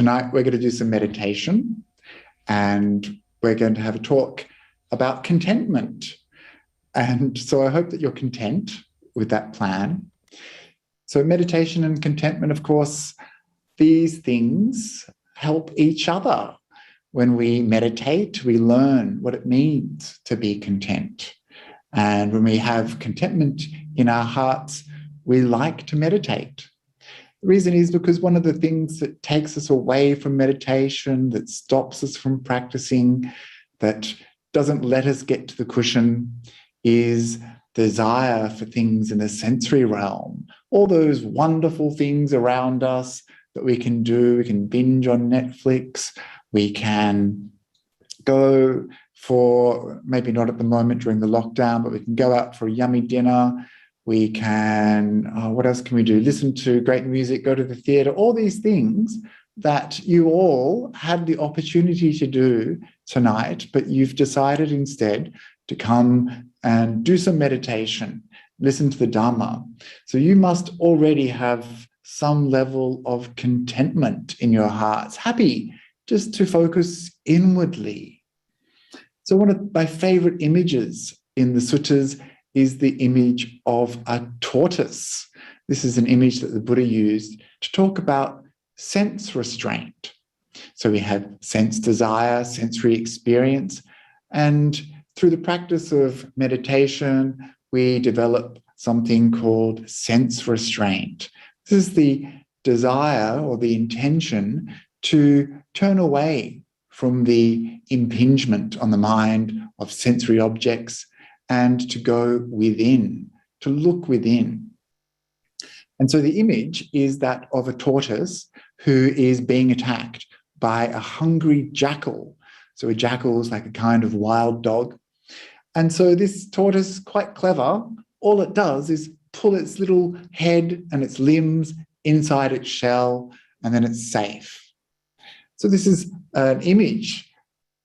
Tonight we're going to do some meditation, and we're going to have a talk about contentment. And so I hope that you're content with that plan. So meditation and contentment, of course, these things help each other. When we meditate, we learn what it means to be content. And when we have contentment in our hearts, we like to meditate. The reason is because one of the things that takes us away from meditation, that stops us from practicing, that doesn't let us get to the cushion, is desire for things in the sensory realm. All those wonderful things around us that we can do. We can binge on Netflix. We can go for, maybe not at the moment during the lockdown, but we can go out for a yummy dinner. We can, what else can we do? Listen to great music, go to the theatre, all these things that you all had the opportunity to do tonight, but you've decided instead to come and do some meditation, listen to the Dhamma. So you must already have some level of contentment in your hearts, happy just to focus inwardly. So one of my favorite images in the suttas is the image of a tortoise. This is an image that the Buddha used to talk about sense restraint. So we have sense desire, sensory experience, and through the practice of meditation, we develop something called sense restraint. This is the desire or the intention to turn away from the impingement on the mind of sensory objects and to go within, to look within. And so the image is that of a tortoise who is being attacked by a hungry jackal. So a jackal is like a kind of wild dog. And so this tortoise, quite clever, all it does is pull its little head and its limbs inside its shell, and then it's safe. So this is an image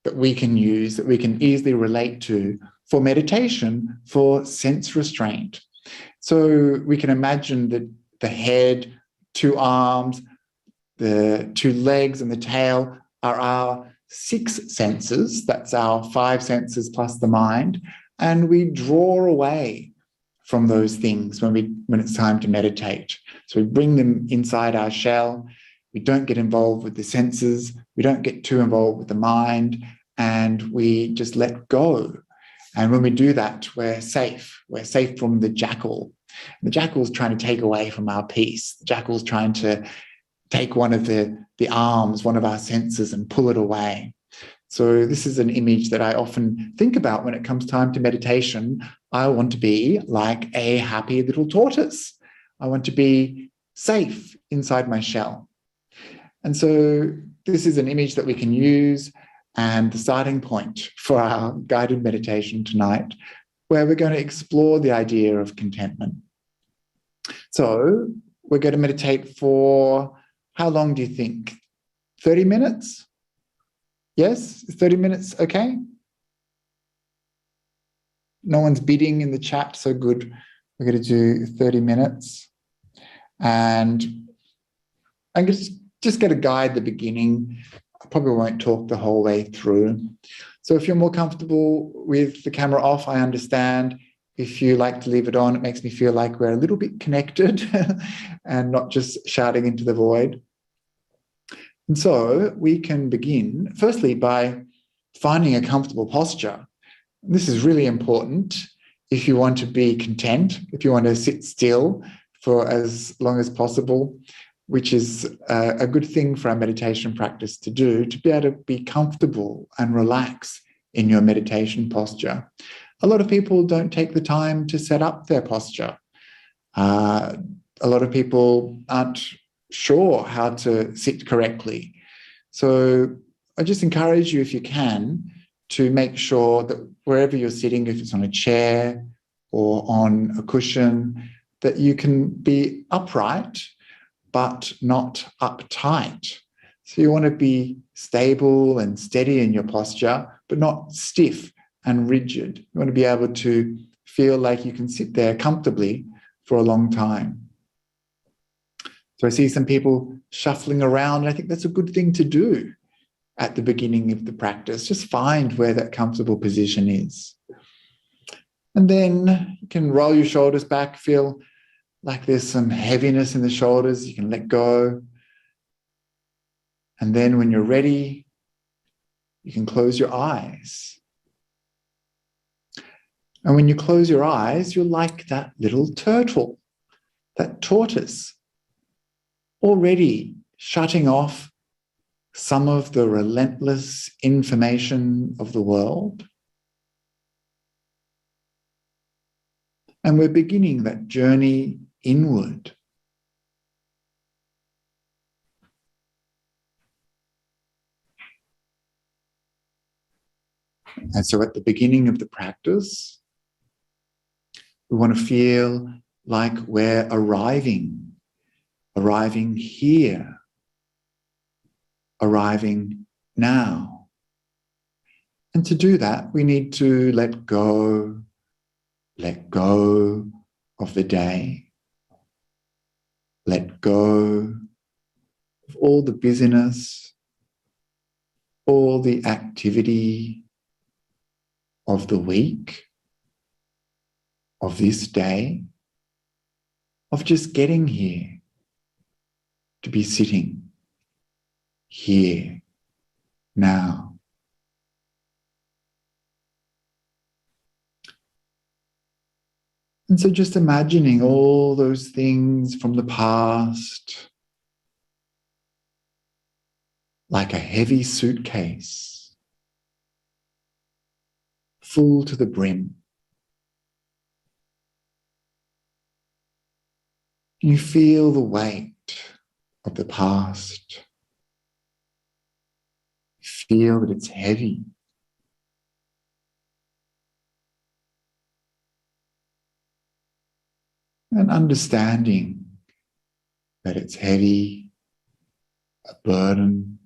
that we can use, that we can easily relate to for meditation, for sense restraint. So we can imagine that the head, 2 arms, the 2 legs and the tail are our 6 senses. That's our 5 senses plus the mind. And we draw away from those things when it's time to meditate. So we bring them inside our shell. We don't get involved with the senses. We don't get too involved with the mind, and we just let go. And when we do that, we're safe. We're safe from the jackal. The jackal's trying to take away from our peace. The jackal's trying to take one of the arms, one of our senses, and pull it away. So this is an image that I often think about when it comes time to meditation. I want to be like a happy little tortoise. I want to be safe inside my shell. And so this is an image that we can use, and the starting point for our guided meditation tonight, where we're going to explore the idea of contentment. So we're going to meditate for, how long do you think? 30 minutes? Yes? Is 30 minutes okay? No one's bidding in the chat, so good. We're going to do 30 minutes. And I'm just going to guide the beginning. I probably won't talk the whole way through. So if you're more comfortable with the camera off, I understand. If you like to leave it on, it makes me feel like we're a little bit connected and not just shouting into the void. And so we can begin, firstly, by finding a comfortable posture. This is really important if you want to be content, if you want to sit still for as long as possible, which is a good thing for our meditation practice to do, to be able to be comfortable and relax in your meditation posture. A lot of people don't take the time to set up their posture. A lot of people aren't sure how to sit correctly. So I just encourage you, if you can, to make sure that wherever you're sitting, if it's on a chair or on a cushion, that you can be upright but not uptight. So you want to be stable and steady in your posture, but not stiff and rigid. You want to be able to feel like you can sit there comfortably for a long time. So I see some people shuffling around, and I think that's a good thing to do at the beginning of the practice. Just find where that comfortable position is. And then you can roll your shoulders back, feel like there's some heaviness in the shoulders. You can let go. And then when you're ready, you can close your eyes. And when you close your eyes, you're like that little turtle, that tortoise, already shutting off some of the relentless information of the world. And we're beginning that journey inward. And so at the beginning of the practice, we want to feel like we're arriving here, arriving now. And to do that, we need to let go of the day, let go of all the busyness, all the activity of the week, of this day, of just getting here, to be sitting here, now. And so just imagining all those things from the past, like a heavy suitcase, full to the brim. You feel the weight of the past. Feel that it's heavy. And understanding that it's heavy, a burden.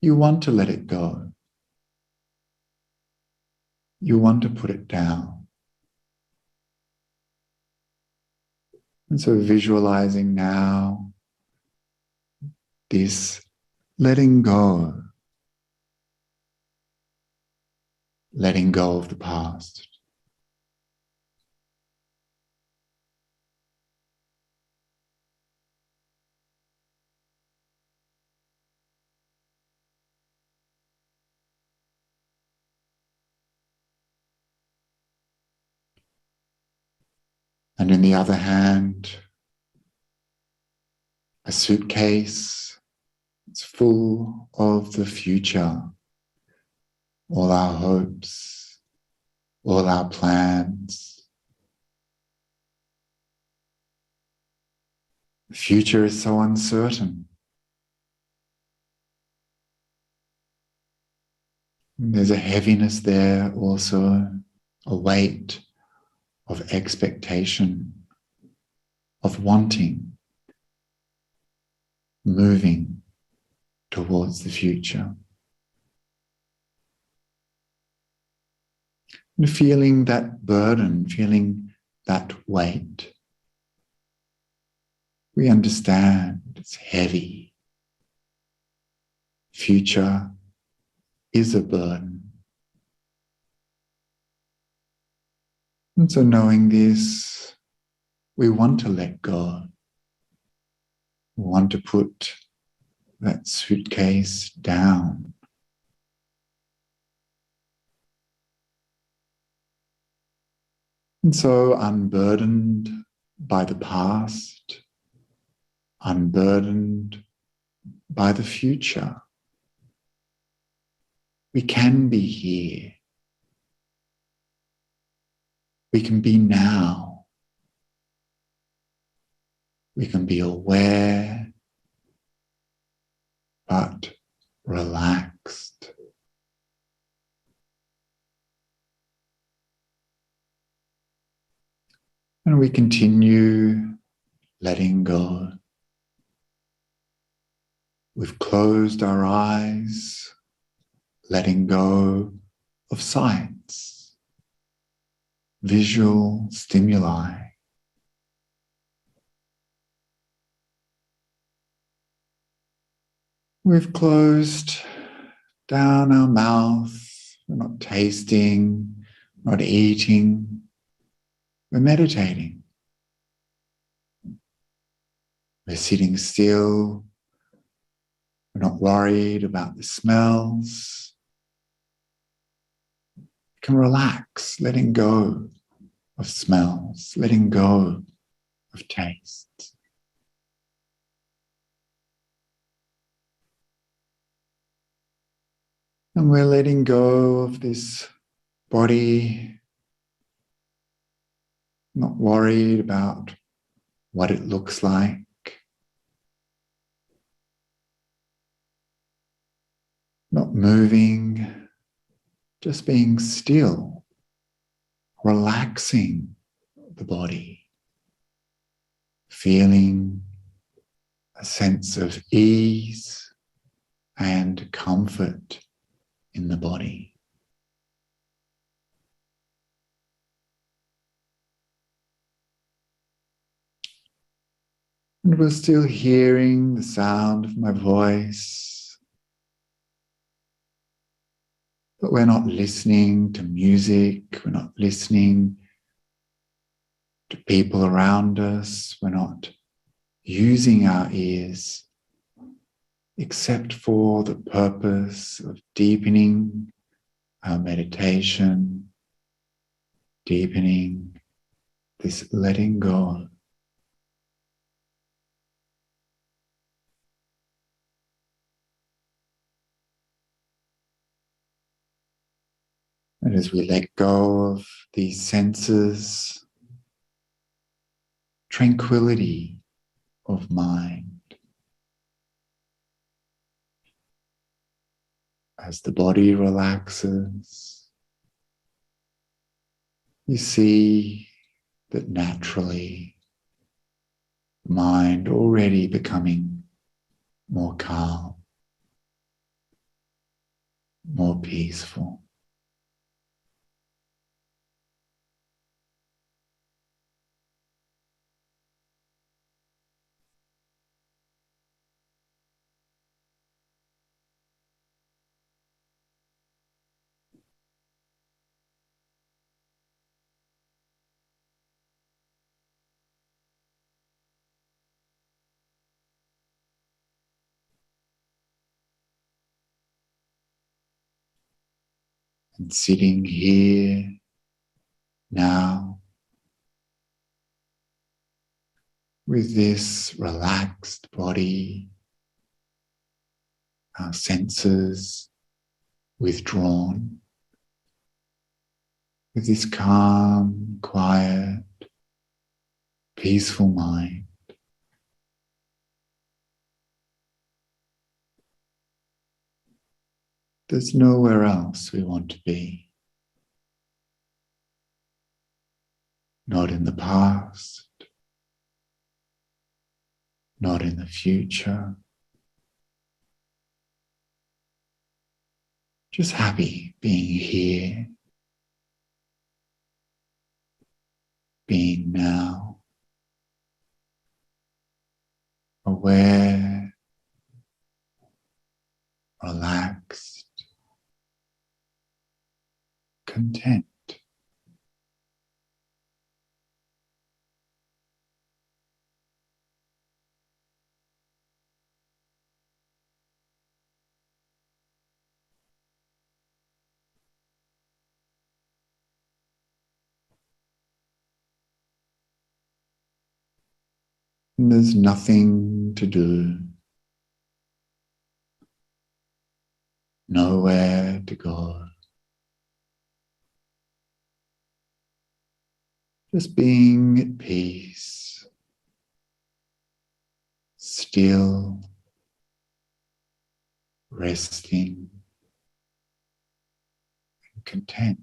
You want to let it go. You want to put it down. And so visualizing now this letting go of the past. And in the other hand, a suitcase. It's full of the future, all our hopes, all our plans. The future is so uncertain. And there's a heaviness there also, a weight of expectation, of wanting, moving towards the future. And feeling that burden, feeling that weight. We understand it's heavy. Future is a burden. And so knowing this, we want to let go. We want to put that suitcase down. And so unburdened by the past, unburdened by the future, we can be here. We can be now. We can be aware, but relaxed. And we continue letting go. We've closed our eyes, letting go of sights, visual stimuli. We've closed down our mouth. We're not tasting, not eating. We're meditating. We're sitting still. We're not worried about the smells. We can relax, letting go of smells, letting go of tastes. And we're letting go of this body, not worried about what it looks like. Not moving, just being still, relaxing the body, feeling a sense of ease and comfort in the body. And we're still hearing the sound of my voice, but we're not listening to music, we're not listening to people around us, we're not using our ears except for the purpose of deepening our meditation, deepening this letting go. And as we let go of these senses, tranquility of mind. As the body relaxes, you see that naturally the mind already becoming more calm, more peaceful. And sitting here now with this relaxed body, our senses withdrawn, with this calm, quiet, peaceful mind. There's nowhere else we want to be. Not in the past, not in the future. Just happy being here, being now, aware, relaxed, content. And there's nothing to do, nowhere to go. Just being at peace, still, resting, and content.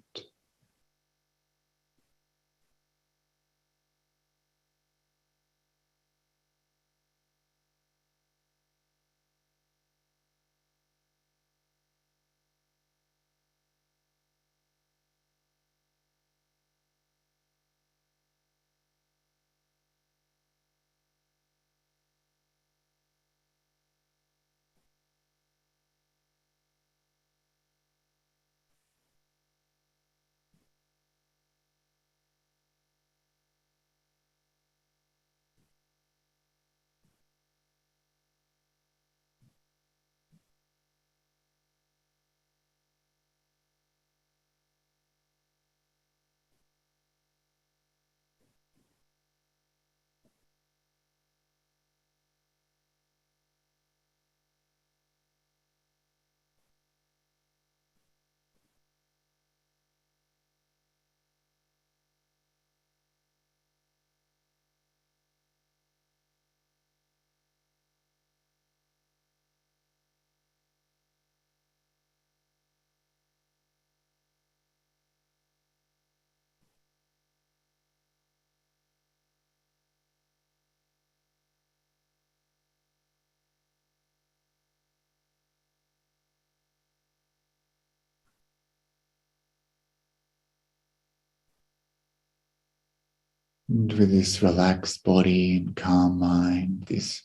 And with this relaxed body and calm mind, this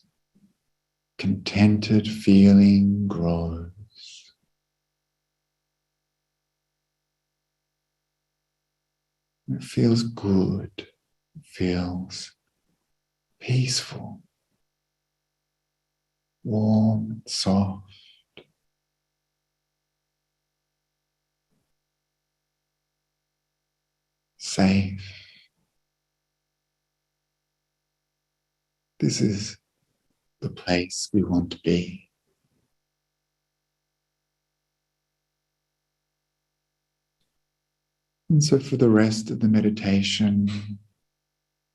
contented feeling grows. It feels good. It feels peaceful, warm and soft. Safe. This is the place we want to be. And so for the rest of the meditation,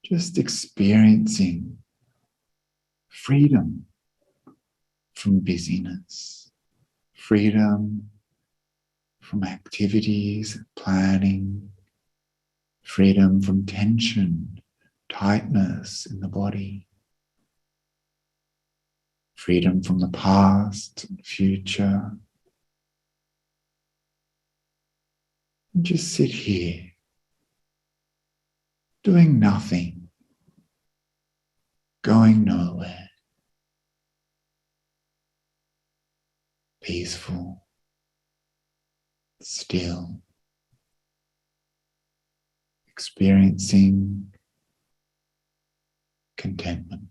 just experiencing freedom from busyness, freedom from activities, planning, freedom from tension, tightness in the body, freedom from the past and future. And just sit here, doing nothing, going nowhere, peaceful, still, experiencing contentment.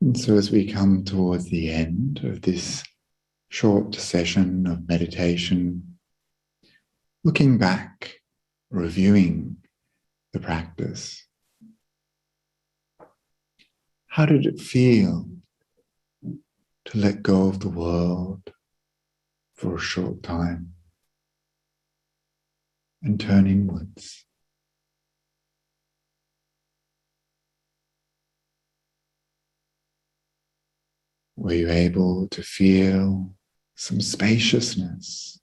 And so as we come towards the end of this short session of meditation, looking back, reviewing the practice, how did it feel to let go of the world for a short time and turn inwards? Were you able to feel some spaciousness,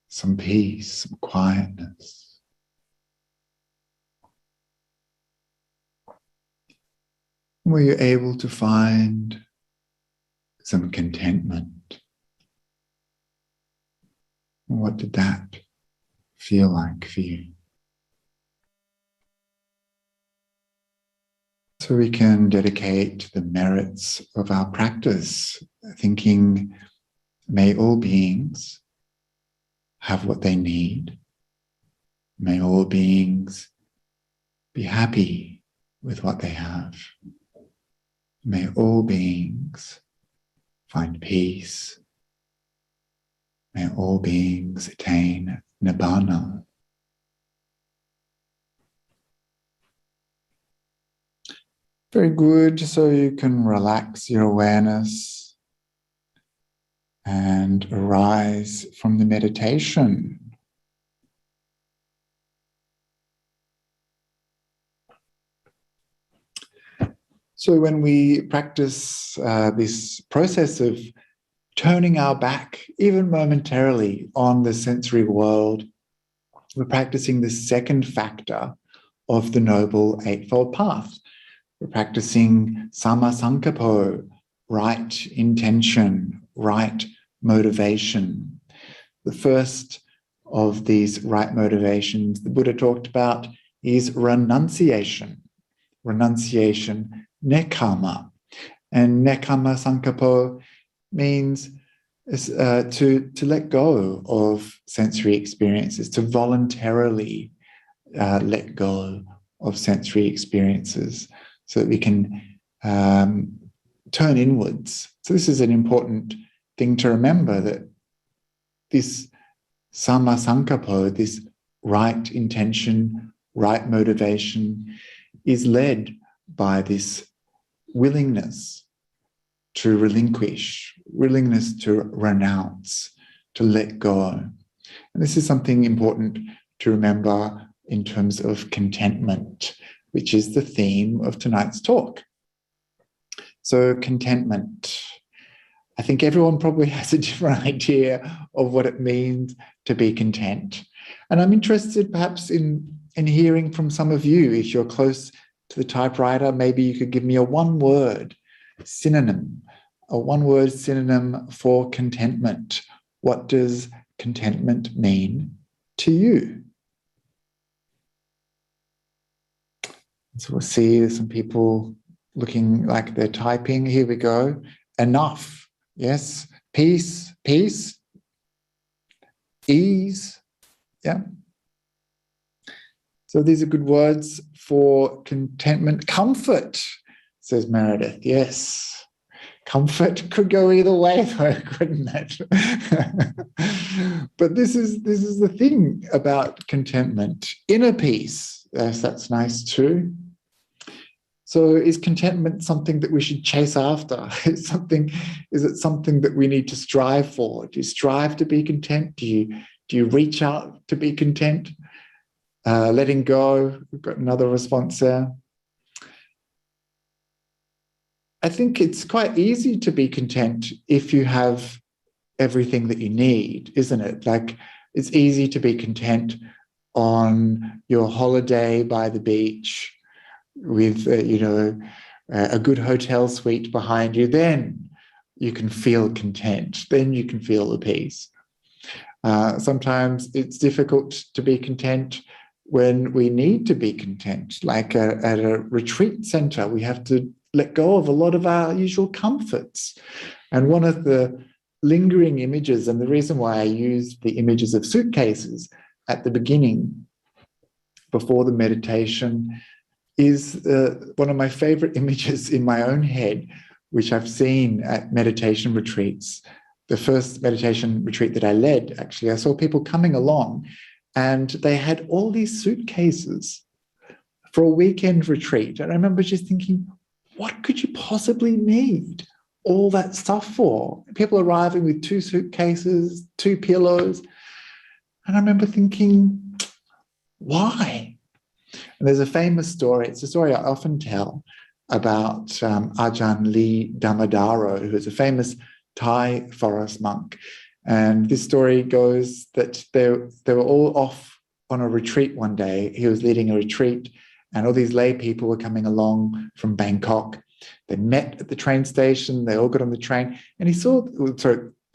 some peace, some quietness? Were you able to find some contentment What did that feel like for you? So we can dedicate the merits of our practice, thinking, may all beings have what they need. May all beings be happy with what they have. May all beings find peace. May all beings attain nibbana. Very good. So you can relax your awareness and arise from the meditation. So when we practice this process of turning our back, even momentarily, on the sensory world, we're practicing the second factor of the Noble Eightfold Path. We're practicing Samma Sankappo, right intention, right motivation. The first of these right motivations the Buddha talked about is renunciation. Renunciation, nekkhamma. And nekkhamma sankappo means to let go of sensory experiences, to voluntarily let go of sensory experiences so that we can turn inwards. So this is an important thing to remember, that this samma sankappo, this right intention, right motivation, is led by this willingness to relinquish, willingness to renounce, to let go. And this is something important to remember in terms of contentment, which is the theme of tonight's talk. So contentment. I think everyone probably has a different idea of what it means to be content. And I'm interested perhaps in hearing from some of you. If you're close to the typewriter, maybe you could give me a one-word synonym, a one-word synonym for contentment. What does contentment mean to you? So we'll see there's some people looking like they're typing. Here we go. Enough. Yes. Peace. Peace. Ease. Yeah. So these are good words for contentment. Comfort, says Meredith. Yes. Comfort could go either way, though, couldn't it? But this is the thing about contentment. Inner peace. Yes, that's nice too. So is contentment something that we should chase after? Is it something that we need to strive for? Do you strive to be content? Do you reach out to be content? Letting go. We've got another response there. I think it's quite easy to be content if you have everything that you need, isn't it? Like, it's easy to be content on your holiday by the beach with, a good hotel suite behind you. Then you can feel content. Then you can feel the peace. Sometimes it's difficult to be content when we need to be content, like at a retreat center. We have to let go of a lot of our usual comforts. And one of the lingering images, and the reason why I used the images of suitcases at the beginning before the meditation, is one of my favorite images in my own head, which I've seen at meditation retreats. The first meditation retreat that I led, actually, I saw people coming along and they had all these suitcases for a weekend retreat. And I remember just thinking, what could you possibly need all that stuff for? People arriving with 2 suitcases, 2 pillows. And I remember thinking, why? And there's a famous story. It's a story I often tell about Ajahn Lee Dhammadharo, who is a famous Thai forest monk. And this story goes that they were all off on a retreat one day. He was leading a retreat, and all these lay people were coming along from Bangkok. They met at the train station. They all got on the train, and he saw,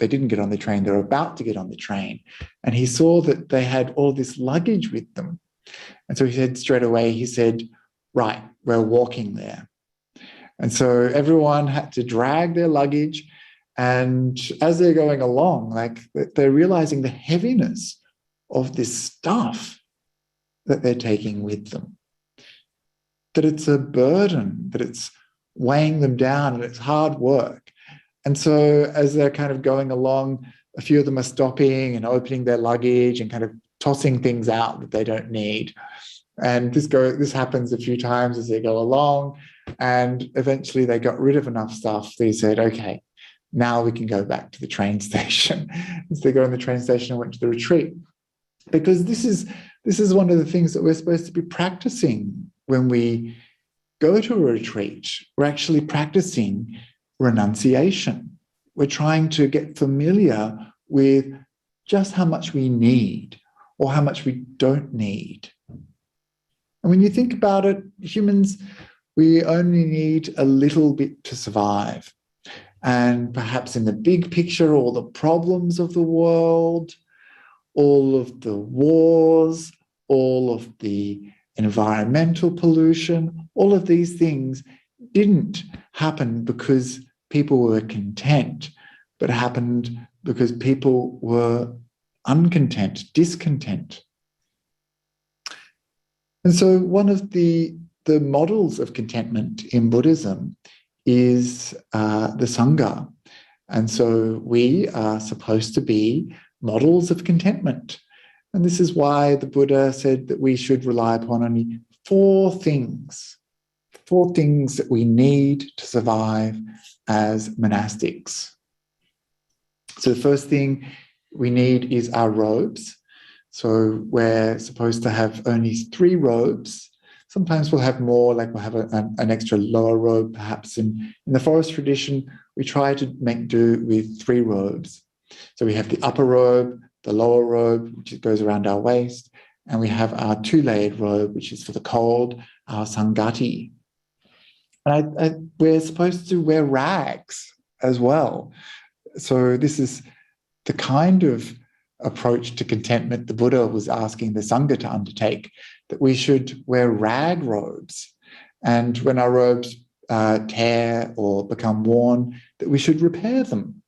they didn't get on the train, they were about to get on the train. And he saw that they had all this luggage with them. And so he said straight away, he said, right, we're walking there. And so everyone had to drag their luggage. And as they're going along, like they're realizing the heaviness of this stuff that they're taking with them, that it's a burden, that it's weighing them down and it's hard work. And so as they're kind of going along, a few of them are stopping and opening their luggage and kind of tossing things out that they don't need. And this happens a few times as they go along. And eventually they got rid of enough stuff. They said, okay, now we can go back to the train station. So they got on the train station and went to the retreat. Because this is one of the things that we're supposed to be practicing when we go to a retreat. We're actually practicing renunciation. We're trying to get familiar with just how much we need or how much we don't need. And when you think about it, humans, we only need a little bit to survive. And perhaps in the big picture, all the problems of the world, all of the wars, all of the environmental pollution, all of these things didn't happen because people were content, but happened because people were uncontent, discontent. And so one of the models of contentment in Buddhism is the Sangha. And so we are supposed to be models of contentment. And this is why the Buddha said that we should rely upon only four things that we need to survive as monastics. So the first thing we need is our robes. So we're supposed to have only 3 robes. Sometimes we'll have more, like we'll have an extra lower robe, perhaps. In the forest tradition, we try to make do with 3 robes. So we have the upper robe, the lower robe, which goes around our waist, and we have our 2-layered robe, which is for the cold, our sangati. And we're supposed to wear rags as well. So this is the kind of approach to contentment the Buddha was asking the Sangha to undertake, that we should wear rag robes. And when our robes tear or become worn, that we should repair them.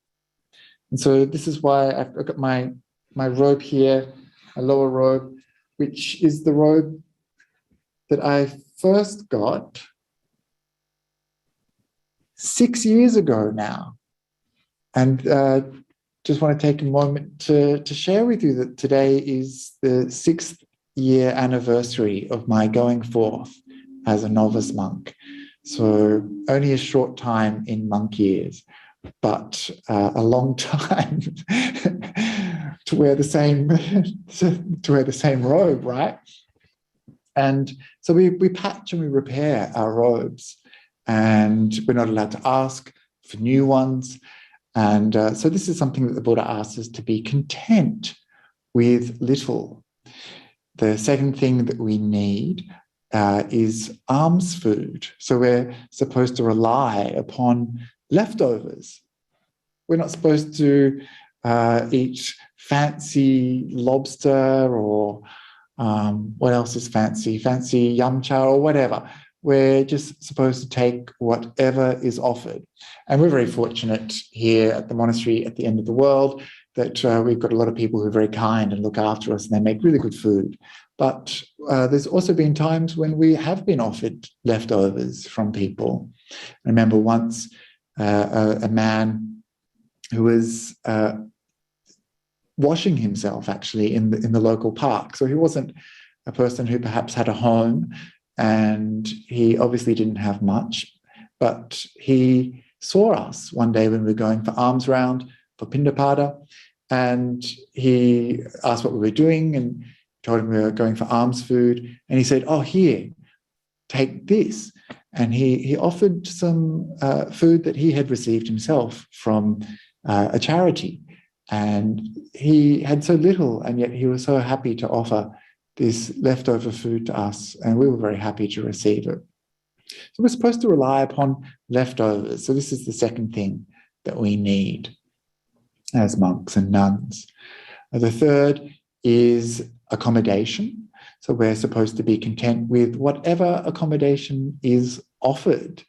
And so this is why I've got my robe here, a lower robe, which is the robe that I first got 6 years ago now. And just want to take a moment to share with you that today is the 6th year anniversary of my going forth as a novice monk. So only a short time in monk years, but a long time to wear the same robe, right? And so we patch and we repair our robes, and we're not allowed to ask for new ones. And so this is something that the Buddha asks us to be content with little. The second thing that we need is alms food. So we're supposed to rely upon leftovers. We're not supposed to eat fancy lobster or what else is fancy yum cha or whatever. We're just supposed to take whatever is offered. And we're very fortunate here at the monastery at the end of the world that we've got a lot of people who are very kind and look after us, and they make really good food. But there's also been times when we have been offered leftovers from people. I remember once a man who was washing himself actually in the local park. So he wasn't a person who perhaps had a home, and he obviously didn't have much, but he saw us one day when we were going for alms round for Pindapada, and he asked what we were doing and told him we were going for alms food, and he said, oh, here, take this. And he offered some food that he had received himself from a charity, and he had so little, and yet he was so happy to offer this leftover food to us, and we were very happy to receive it. So we're supposed to rely upon leftovers. So this is the second thing that we need. as monks and nuns. The third is accommodation. So we're supposed to be content with whatever accommodation is offered.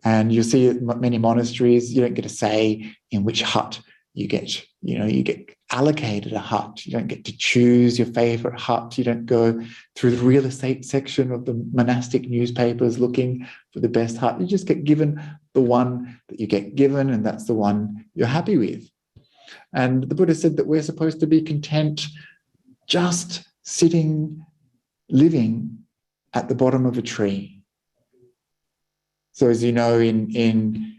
And you see at many monasteries, you don't get a say in which hut you get. You get allocated a hut. You don't get to choose your favorite hut. You don't go through the real estate section of the monastic newspapers looking for the best hut. You just get given the one that you get given, and that's the one you're happy with. And the Buddha said that we're supposed to be content just sitting, living at the bottom of a tree. So as you know, in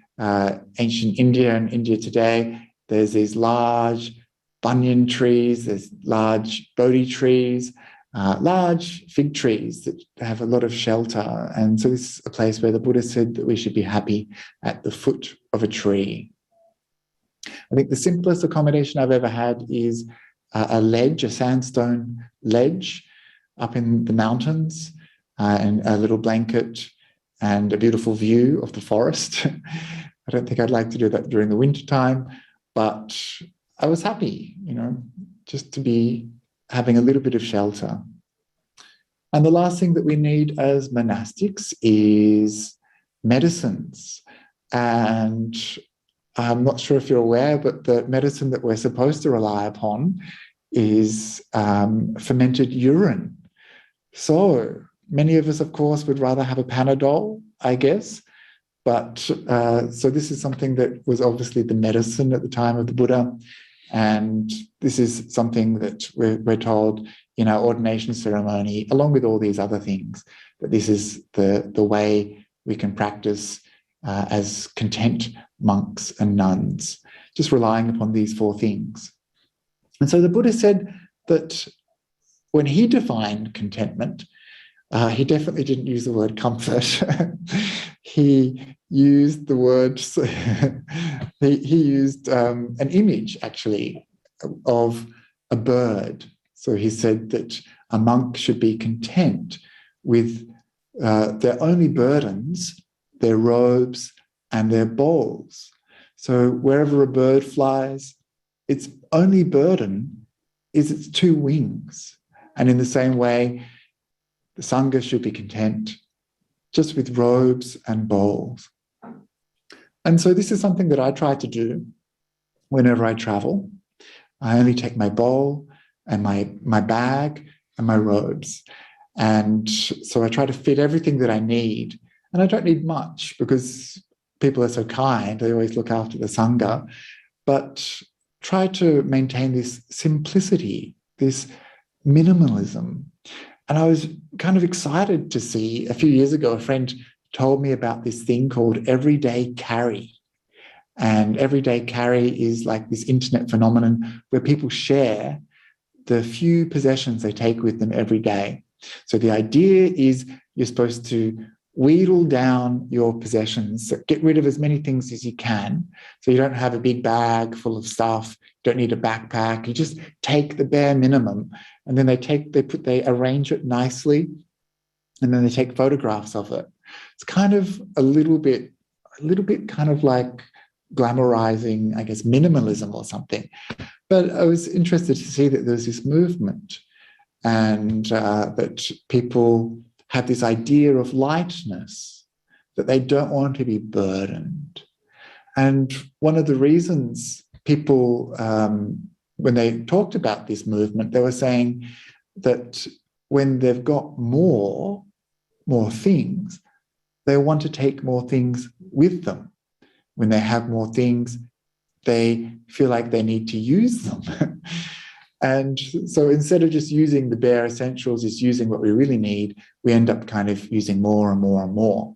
ancient India and India today, there's these large banyan trees, there's large Bodhi trees, large fig trees that have a lot of shelter. And so this is a place where the Buddha said that we should be happy at the foot of a tree. I think the simplest accommodation I've ever had is a ledge, a sandstone ledge up in the mountains, and a little blanket and a beautiful view of the forest. I don't think I'd like to do that during the winter time, but I was happy, just to be having a little bit of shelter. And the last thing that we need as monastics is medicines. And I'm not sure if you're aware, but the medicine that we're supposed to rely upon is fermented urine. So many of us, of course, would rather have a Panadol, I guess. But so this is something that was obviously the medicine at the time of the Buddha. And this is something that we're told in our ordination ceremony, along with all these other things, that this is the way we can practice as content monks and nuns, just relying upon these four things. And so the Buddha said that when he defined contentment, he definitely didn't use the word comfort. He used the word, he used an image, actually, of a bird. So he said that a monk should be content with their only burdens, their robes and their bowls. So wherever a bird flies, its only burden is its two wings. And in the same way, the Sangha should be content just with robes and bowls. And so this is something that I try to do whenever I travel. I only take my bowl and my bag and my robes. And so I try to fit everything that I need. And I don't need much because people are so kind. They always look after the Sangha. But try to maintain this simplicity, this minimalism. And I was kind of excited to see, a few years ago, a friend told me about this thing called everyday carry. And everyday carry is like this internet phenomenon where people share the few possessions they take with them every day. So the idea is you're supposed to wheedle down your possessions, so get rid of as many things as you can. So you don't have a big bag full of stuff, you don't need a backpack, you just take the bare minimum. And then they arrange it nicely, and then they take photographs of it. It's kind of a little bit kind of like glamorizing, I guess, minimalism or something. But I was interested to see that there's this movement, and that people have this idea of lightness, that they don't want to be burdened. And one of the reasons people, when they talked about this movement, they were saying that when they've got more things, they want to take more things with them. When they have more things, they feel like they need to use them. And so instead of just using the bare essentials, just using what we really need, we end up kind of using more and more and more.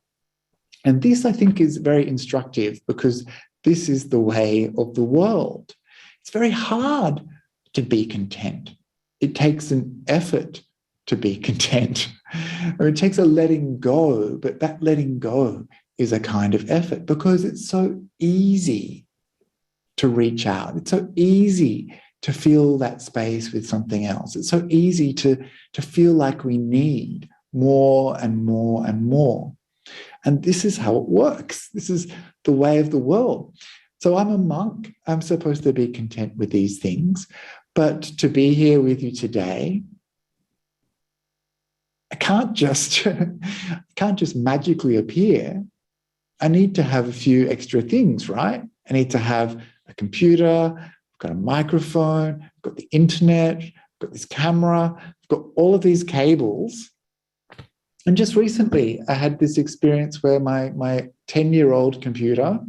And this, I think, is very instructive because this is the way of the world. It's very hard to be content. It takes an effort to be content. It takes a letting go, but that letting go is a kind of effort because it's so easy to reach out. It's so easy to fill that space with something else. It's so easy to feel like we need more and more and more. And this is how it works. This is the way of the world. So I'm a monk. I'm supposed to be content with these things. But to be here with you today, I can't just magically appear. I need to have a few extra things, right? I need to have a computer, I've got a microphone, I've got the internet, I've got this camera, I've got all of these cables. And just recently, I had this experience where my 10-year-old computer,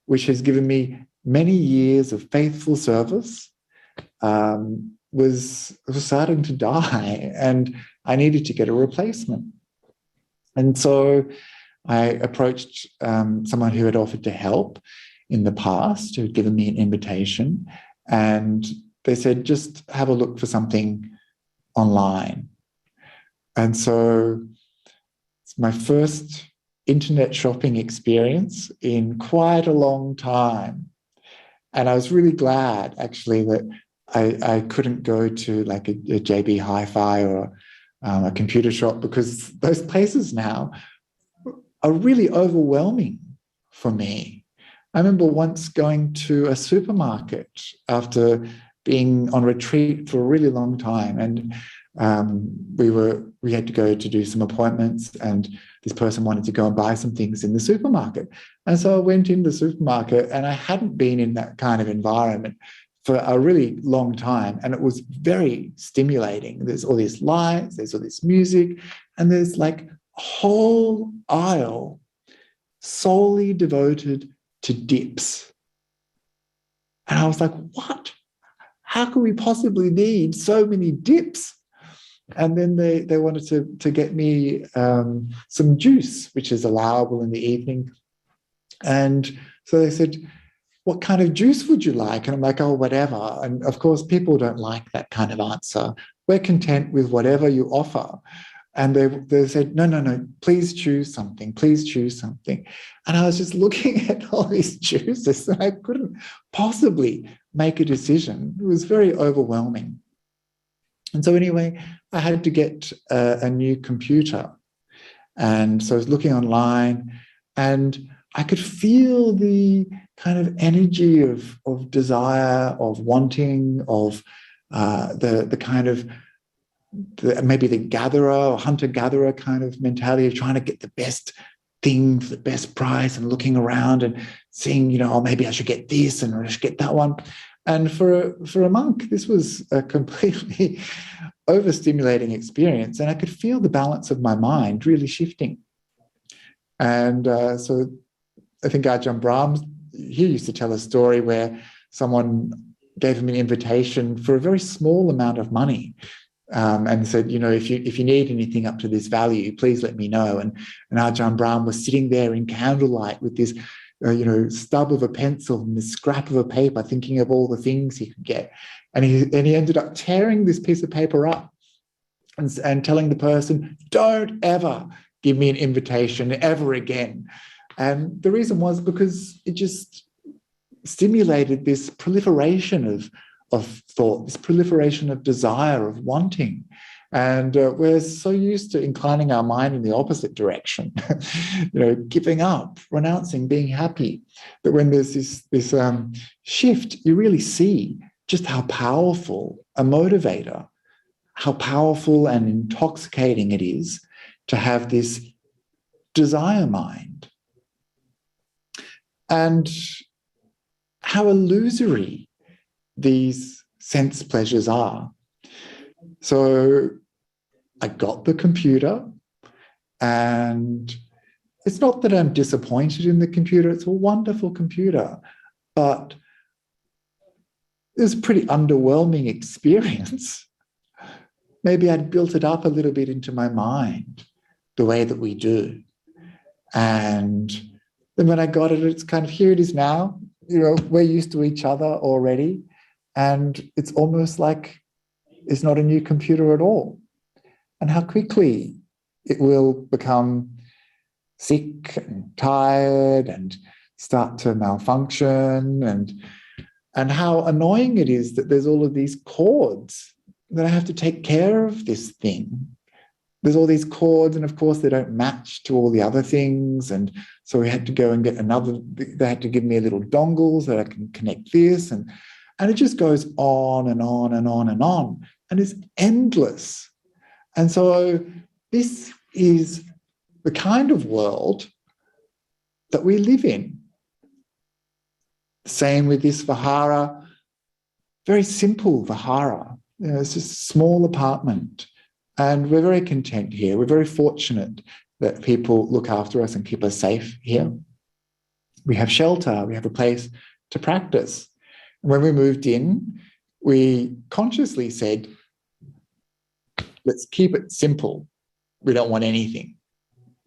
which has given me many years of faithful service, was starting to die, and I needed to get a replacement. And so I approached someone who had offered to help in the past, who had given me an invitation, and they said, just have a look for something online. And so it's my first internet shopping experience in quite a long time. And I was really glad, actually, that I couldn't go to like a JB Hi-Fi or a computer shop, because those places now are really overwhelming for me. I remember once going to a supermarket after being on retreat for a really long time, and we had to go to do some appointments, and this person wanted to go and buy some things in the supermarket. And so I went in the supermarket, and I hadn't been in that kind of environment for a really long time, and it was very stimulating. There's all these lights, there's all this music, and there's like a whole aisle solely devoted to dips. And I was like, what? How could we possibly need so many dips? And then they wanted to get me some juice, which is allowable in the evening. And so they said, what kind of juice would you like? And I'm like, oh, whatever. And of course, people don't like that kind of answer. We're content with whatever you offer. And they said, no, please choose something. Please choose something. And I was just looking at all these juices, and I couldn't possibly make a decision. It was very overwhelming. And so anyway, I had to get a new computer. And so I was looking online, and I could feel the kind of energy of desire, of wanting, of the kind of maybe the gatherer or hunter-gatherer kind of mentality of trying to get the best thing for the best price, and looking around and seeing, oh, maybe I should get this and I should get that one. And for a monk, this was a completely overstimulating experience, and I could feel the balance of my mind really shifting. And so I think Ajahn Brahms, he used to tell a story where someone gave him an invitation for a very small amount of money, and said, if you need anything up to this value, please let me know. And Ajahn Brahm was sitting there in candlelight with this, stub of a pencil and this scrap of a paper, thinking of all the things he could get. And he ended up tearing this piece of paper up and telling the person, don't ever give me an invitation ever again. And the reason was because it just stimulated this proliferation of thought, this proliferation of desire, of wanting. And we're so used to inclining our mind in the opposite direction, giving up, renouncing, being happy, that when there's this shift, you really see just how powerful a motivator, how powerful and intoxicating it is to have this desire mind. And how illusory these sense pleasures are. So I got the computer, and it's not that I'm disappointed in the computer. It's a wonderful computer, but it was a pretty underwhelming experience. Maybe I'd built it up a little bit into my mind, the way that we do. And then when I got it, it's kind of, here it is now. We're used to each other already. And it's almost like it's not a new computer at all. And how quickly it will become sick and tired and start to malfunction, and how annoying it is that there's all of these cords that I have to take care of this thing. there's all these cords, and of course they don't match to all the other things. And so we had to go and get they had to give me a little dongle so that I can connect this. And it just goes on and on and on and on. And it's endless. And so this is the kind of world that we live in. Same with this vihara, very simple vihara. It's just a small apartment. And we're very content here. We're very fortunate that people look after us and keep us safe here. We have shelter. We have a place to practice. When we moved in, we consciously said, let's keep it simple. We don't want anything.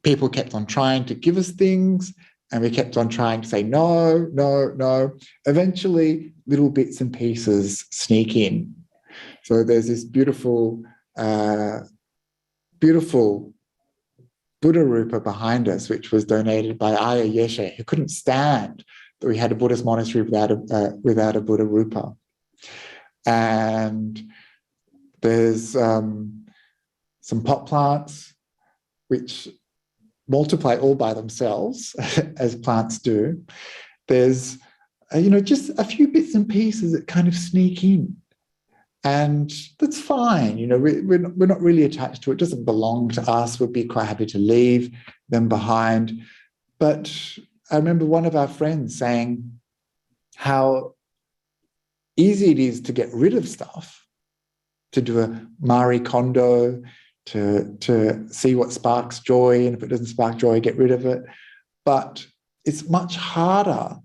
People kept on trying to give us things, and we kept on trying to say, no, no, no. Eventually, little bits and pieces sneak in. So there's this beautiful Buddha Rupa behind us, which was donated by Ayya Yeshe, who couldn't stand that we had a Buddhist monastery without a Buddha Rupa. And there's some pot plants which multiply all by themselves, as plants do. There's, just a few bits and pieces that kind of sneak in. And that's fine. We're not really attached to it. It doesn't belong to us. We'd be quite happy to leave them behind. But I remember one of our friends saying how easy it is to get rid of stuff, to do a Marie Kondo, to see what sparks joy, and if it doesn't spark joy, get rid of it. But it's much harder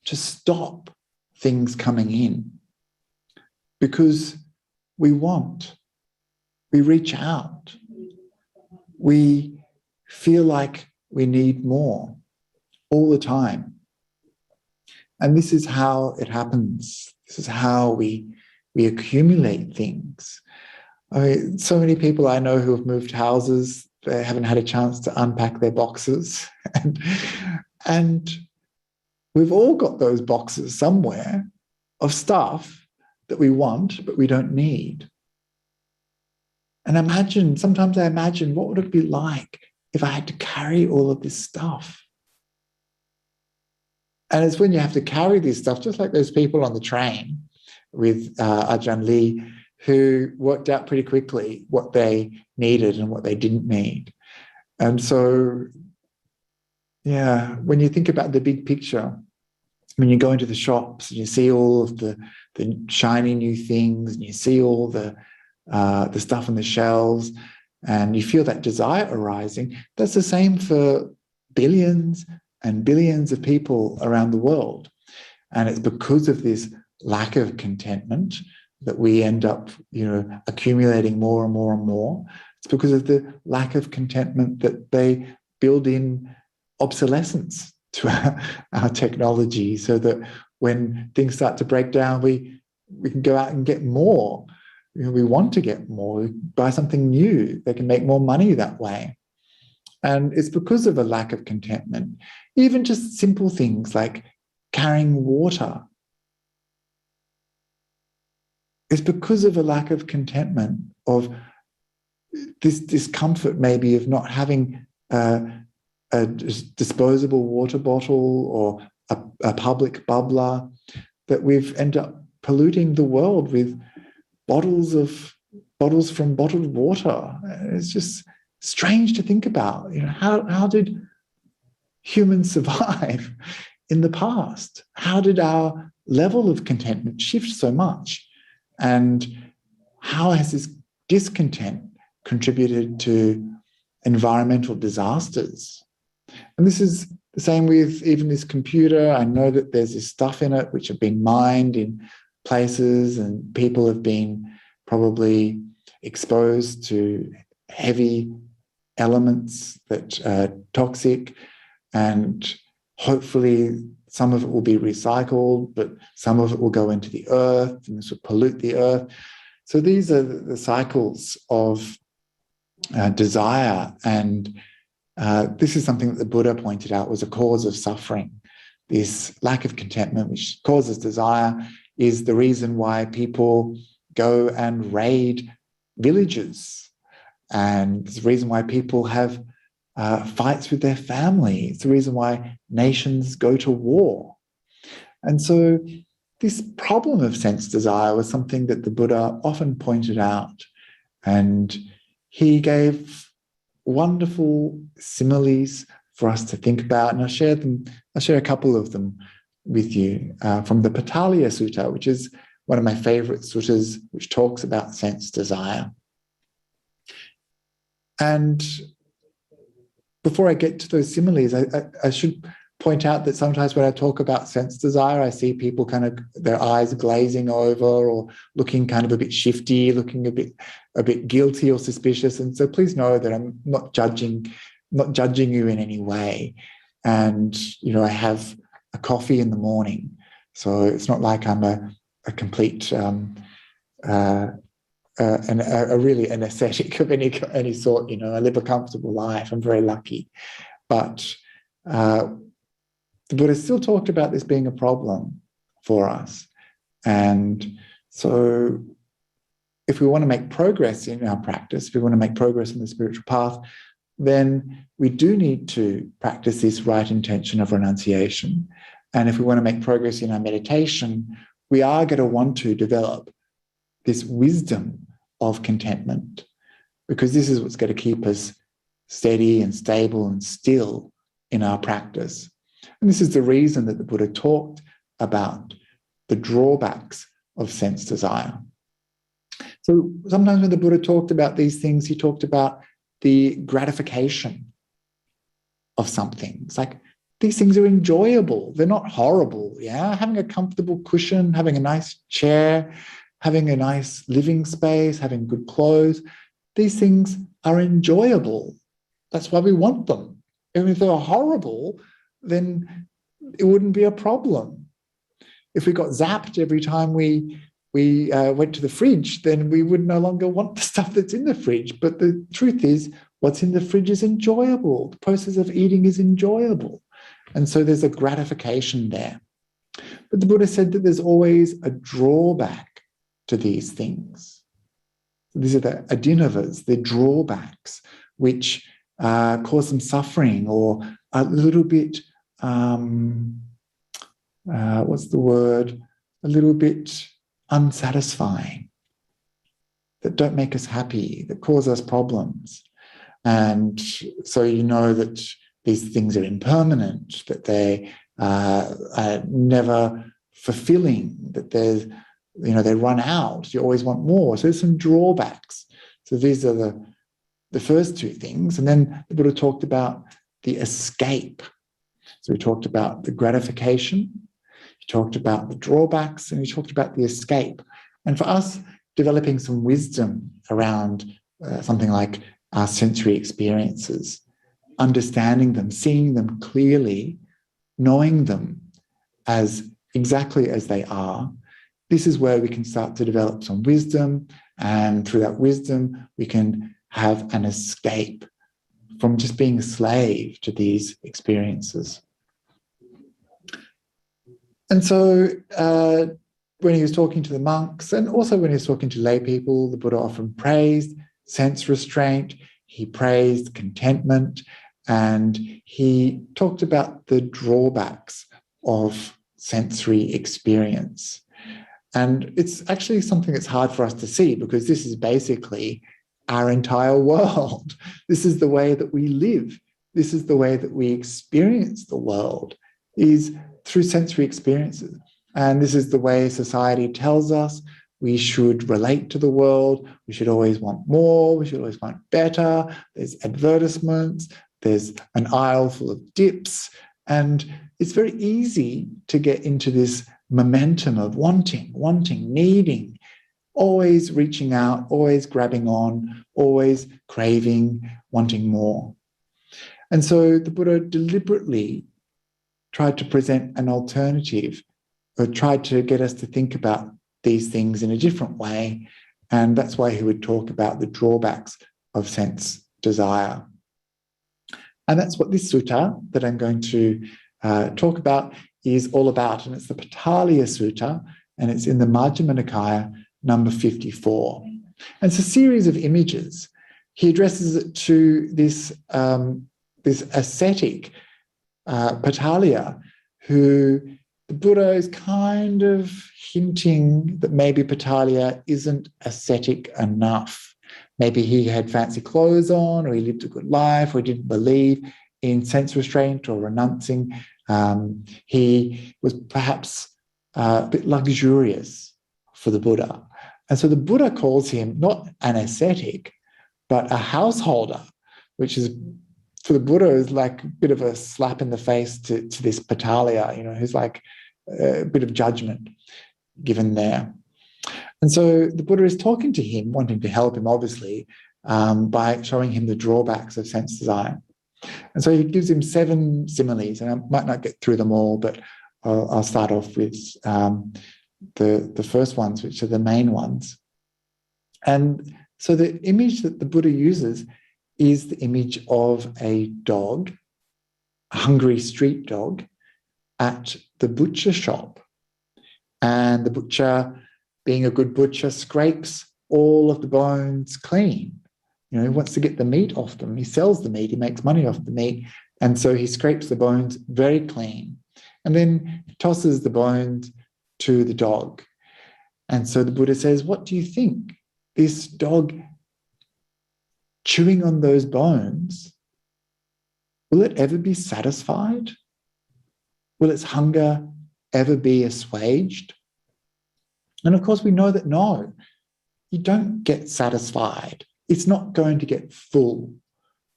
to stop things coming in, because we reach out, we feel like we need more all the time. And this is how it happens. This is how we accumulate things. So many people I know who have moved houses, they haven't had a chance to unpack their boxes. And we've all got those boxes somewhere of stuff that we want, but we don't need. And sometimes I imagine, what would it be like if I had to carry all of this stuff? And it's when you have to carry this stuff, just like those people on the train with Ajahn Lee, who worked out pretty quickly what they needed and what they didn't need. And so, when you think about the big picture, when you go into the shops and you see all of the shiny new things, and you see all the stuff on the shelves, and you feel that desire arising, that's the same for billions and billions of people around the world. And it's because of this lack of contentment that we end up, accumulating more and more and more. It's because of the lack of contentment that they build in obsolescence to our technology, so that when things start to break down, we can go out and get more. We want to get more. We buy something new. They can make more money that way. And it's because of a lack of contentment. Even just simple things like carrying water. It's because of a lack of contentment, of this discomfort maybe of not having a disposable water bottle or a public bubbler, that we've ended up polluting the world with bottles from bottled water. It's just strange to think about. How did humans survive in the past? How did our level of contentment shift so much? And how has this discontent contributed to environmental disasters? And this is the same with even this computer. I know that there's this stuff in it which have been mined in places, and people have been probably exposed to heavy elements that are toxic, and hopefully some of it will be recycled, but some of it will go into the earth, and this will pollute the earth. So these are the cycles of desire, and this is something that the Buddha pointed out was a cause of suffering. This lack of contentment, which causes desire, is the reason why people go and raid villages And it's the reason why people have fights with their family. It's the reason why nations go to war. And so this problem of sense desire was something that the Buddha often pointed out. And he gave wonderful similes for us to think about. And I'll share a couple of them with you from the Potaliya Sutta, which is one of my favorite suttas, which talks about sense desire. And before I get to those similes, I should point out that sometimes when I talk about sense desire, I see people kind of their eyes glazing over or looking kind of a bit shifty, looking a bit guilty or suspicious. And so please know that I'm not judging you in any way. And, I have a coffee in the morning. So it's not like I'm a complete really an ascetic of any sort. I live a comfortable life. I'm very lucky. But the Buddha still talked about this being a problem for us. And so if we want to make progress in our practice, if we want to make progress in the spiritual path, then we do need to practice this right intention of renunciation. And if we want to make progress in our meditation, we are going to want to develop this wisdom of contentment, because this is what's going to keep us steady and stable and still in our practice. And this is the reason that the Buddha talked about the drawbacks of sense desire. So sometimes when the Buddha talked about these things, he talked about the gratification of something. It's like, these things are enjoyable. They're not horrible. Yeah, having a comfortable cushion, having a nice chair, having a nice living space, having good clothes. These things are enjoyable. That's why we want them. And if they were horrible, then it wouldn't be a problem. If we got zapped every time we went to the fridge, then we would no longer want the stuff that's in the fridge. But the truth is, what's in the fridge is enjoyable. The process of eating is enjoyable. And so there's a gratification there. But the Buddha said that there's always a drawback to these things. These are the adinavas, the drawbacks, which cause some suffering or a little bit, a little bit unsatisfying, that don't make us happy, that cause us problems. And so you know that these things are impermanent, that they are never fulfilling, that they run out. You always want more. So there's some drawbacks. So these are the first two things. And then the Buddha talked about the escape. So he talked about the gratification, he talked about the drawbacks, and he talked about the escape. And for us, developing some wisdom around something like our sensory experiences, understanding them, seeing them clearly, knowing them as exactly as they are, this is where we can start to develop some wisdom. And through that wisdom, we can have an escape from just being a slave to these experiences. And so when he was talking to the monks, and also when he was talking to lay people, the Buddha often praised sense restraint, he praised contentment, and he talked about the drawbacks of sensory experience. And it's actually something that's hard for us to see, because this is basically our entire world. This is the way that we live. This is the way that we experience the world, is through sensory experiences. And this is the way society tells us we should relate to the world. We should always want more. We should always want better. There's advertisements. There's an aisle full of dips. And it's very easy to get into this momentum of wanting, needing, always reaching out, always grabbing on, always craving, wanting more. And so the Buddha deliberately tried to present an alternative, or tried to get us to think about these things in a different way. And that's why he would talk about the drawbacks of sense desire. And that's what this sutta that I'm going to talk about is all about. And it's the Potaliya Sutta, and it's in the Majjhima Nikaya, number 54. And it's a series of images he addresses it to this ascetic, Potaliya, who the Buddha is kind of hinting that maybe Potaliya isn't ascetic enough. Maybe he had fancy clothes on, or he lived a good life, or he didn't believe in sense restraint or renouncing. He was perhaps a bit luxurious for the Buddha. And so the Buddha calls him not an ascetic, but a householder, which is, for the Buddha, is like a bit of a slap in the face to this Potaliya, who's like a bit of judgment given there. And so the Buddha is talking to him, wanting to help him, obviously, by showing him the drawbacks of sense desire. And so he gives him 7 similes, and I might not get through them all, but I'll start off with the first ones, which are the main ones. And so the image that the Buddha uses is the image of a dog, a hungry street dog, at the butcher shop. And the butcher, being a good butcher, scrapes all of the bones clean. He wants to get the meat off them. He sells the meat, he makes money off the meat, and so he scrapes the bones very clean and then tosses the bones to the dog. And so the Buddha says, what do you think? This dog chewing on those bones, will it ever be satisfied? Will its hunger ever be assuaged? And of course, we know that no, you don't get satisfied. It's not going to get full.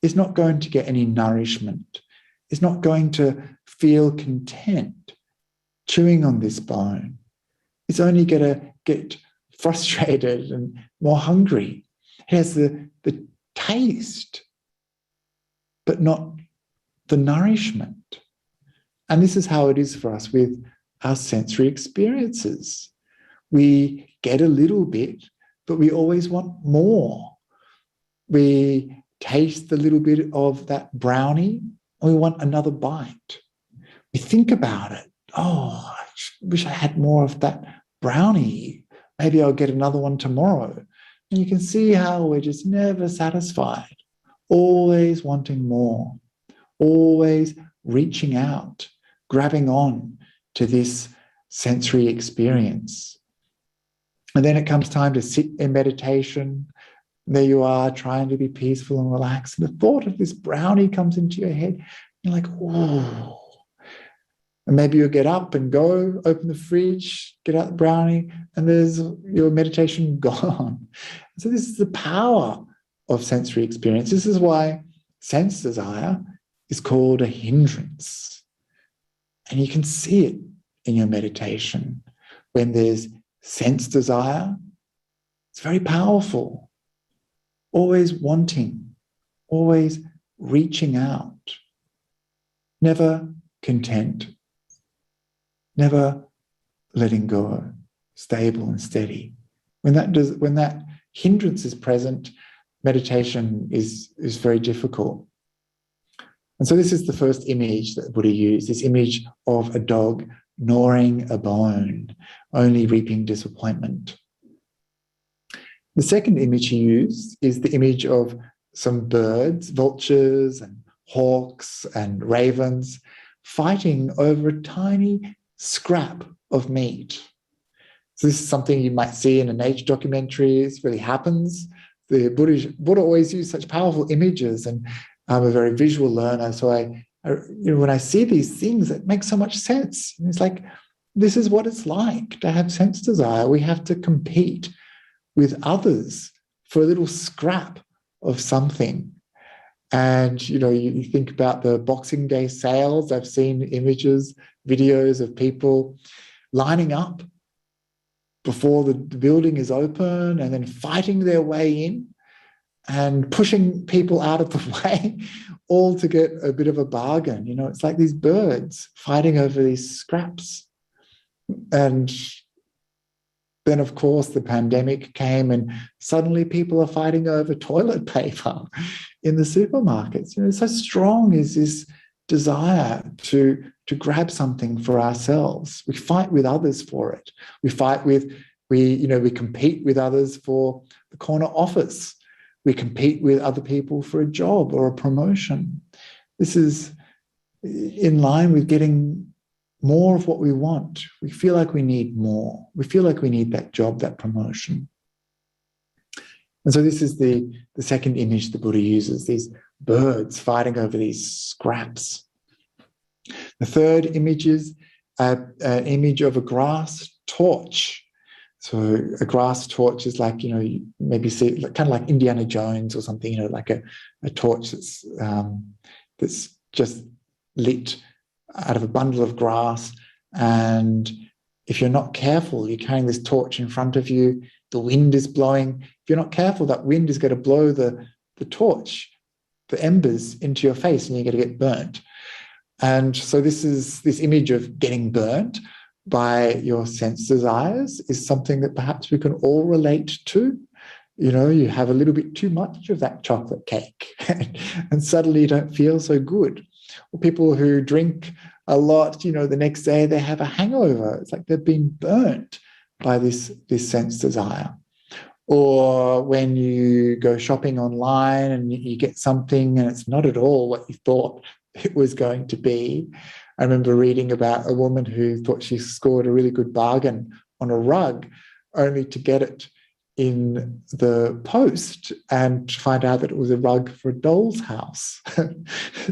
It's not going to get any nourishment. It's not going to feel content chewing on this bone. It's only going to get frustrated and more hungry. It has the taste, but not the nourishment. And this is how it is for us with our sensory experiences. We get a little bit, but we always want more. We taste a little bit of that brownie, and we want another bite. We think about it. Oh, I wish I had more of that brownie. Maybe I'll get another one tomorrow. And you can see how we're just never satisfied, always wanting more, always reaching out, grabbing on to this sensory experience. And then it comes time to sit in meditation. There you are, trying to be peaceful and relaxed. And the thought of this brownie comes into your head. You're like, oh. And maybe you'll get up and go, open the fridge, get out the brownie, and there's your meditation gone. So this is the power of sensory experience. This is why sense desire is called a hindrance. And you can see it in your meditation. When there's sense desire, it's very powerful. Always wanting, always reaching out, never content, never letting go, stable and steady. When that hindrance is present, meditation is very difficult. And so this is the first image that the Buddha used, this image of a dog gnawing a bone, only reaping disappointment. The second image he used is the image of some birds, vultures and hawks and ravens, fighting over a tiny scrap of meat. So this is something you might see in a nature documentary. This really happens. The Buddha always used such powerful images, and I'm a very visual learner, so I when I see these things, it makes so much sense. And it's like, this is what it's like to have sense desire. We have to compete with others for a little scrap of something. And, you think about the Boxing Day sales. I've seen images, videos of people lining up before the building is open and then fighting their way in and pushing people out of the way, all to get a bit of a bargain. It's like these birds fighting over these scraps. And then, of course, the pandemic came and suddenly people are fighting over toilet paper in the supermarkets. So strong is this desire to grab something for ourselves. We fight with others for it. We compete with others for the corner office. We compete with other people for a job or a promotion. This is in line with getting more of what we want. We feel like we need more. We feel like we need that job, that promotion. And so this is the second image the Buddha uses, these birds fighting over these scraps. The third image is an image of a grass torch. So a grass torch is like, you maybe see kind of like Indiana Jones or something, like a torch that's just lit out of a bundle of grass. And if you're not careful, you're carrying this torch in front of you, the wind is blowing. If you're not careful, that wind is going to blow the torch, the embers, into your face, and you're going to get burnt. And so this image of getting burnt by your sense desires is something that perhaps we can all relate to. You have a little bit too much of that chocolate cake and suddenly you don't feel so good. Or people who drink a lot, the next day they have a hangover. It's like they've been burnt by this sense desire. Or when you go shopping online and you get something and it's not at all what you thought it was going to be. I remember reading about a woman who thought she scored a really good bargain on a rug, only to get it in the post and find out that it was a rug for a doll's house.